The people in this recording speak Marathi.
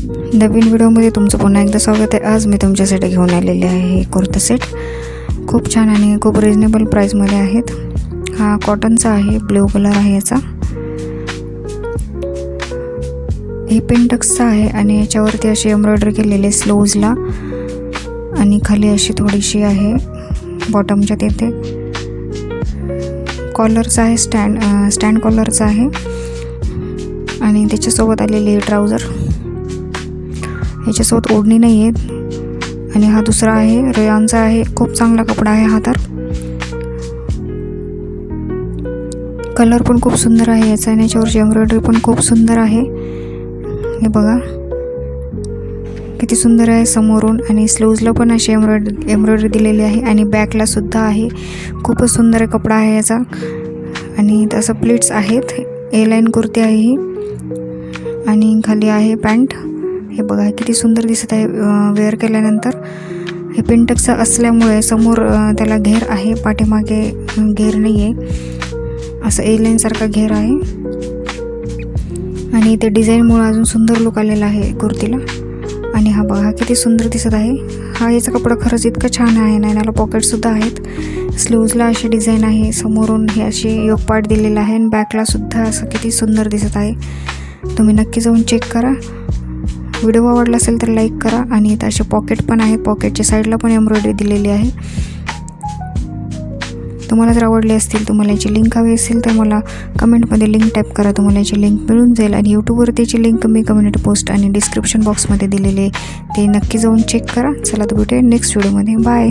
नवीन व्हिडिओमध्ये तुमचं पुन्हा एकदा स्वागत आहे। आज मी तुमच्यासाठी घेऊन आलेले आहे हे कुर्ता सेट। खूप छान आणि खूप रिजनेबल प्राईसमध्ये आहेत। हा कॉटनचा आहे, ब्ल्यू कलर आहे याचा। हे पेंटक्सचा आहे आणि याच्यावरती अशी एम्ब्रॉयडरी केलेली आहे स्लीव्जला आणि खाली अशी थोडीशी आहे बॉटमच्या तिथे। कॉलरचा आहे, स्टँड कॉलरचा आहे आणि त्याच्यासोबत आलेली ट्राउजर। याच्यासोबत ओढणी नाही आहेत आणि हा दुसरा आहे, रेयॉनचा आहे। खूप चांगला कपडा आहे हा तर। कलर पण खूप सुंदर आहे याचा आणि याच्यावरची एम्ब्रॉयडरी पण खूप सुंदर आहे। हे बघा किती सुंदर आहे समोरून आणि स्लीव्जला पण अशी एम्ब्रॉयडरी दिलेली आहे आणि बॅकला सुद्धा आहे। खूपच सुंदर कपडा आहे याचा आणि तसं प्लीट्स आहेत। ए लाईन कुर्ती आहे ही आणि खाली आहे पॅन्ट। हे बघा किती सुंदर दिसत आहे वेअर केल्यानंतर। हे पेंटक्सचं असल्यामुळे समोर त्याला घेर आहे, पाठीमागे घेर नाही आहे। असं ए लाईन सारखा घेर आहे आणि ते डिझाईनमुळे अजून सुंदर लुक आलेला आहे कुर्तीला। आणि हा बघा किती सुंदर दिसत आहे। हा याचा कपडा खरंच इतकं छान आहे ना, याला पॉकेटसुद्धा आहेत। स्लीव्जला अशी डिझाईन आहे, समोरून हे अशी योगपाट दिलेला आहे आणि बॅकला सुद्धा असं किती सुंदर दिसत आहे। तुम्ही नक्की जाऊन चेक करा। व्हिडिओ आवडला असेल तर लाईक करा आणि इथं असे पॉकेट पण आहेत, पॉकेटच्या साईडला पण एम्ब्रॉयडरी दिलेली आहे। तुम्हाला जर आवडले असतील, तुम्हाला याची लिंक हवी असेल तर मला कमेंटमध्ये लिंक टाईप करा, तुम्हाला याची लिंक मिळून जाईल। आणि यूट्यूबवरती याची लिंक मी कम्युनिटी पोस्ट आणि डिस्क्रिप्शन बॉक्समध्ये दिलेली आहे, ते नक्की जाऊन चेक करा। चला तर भेटूया नेक्स्ट व्हिडिओमध्ये। बाय।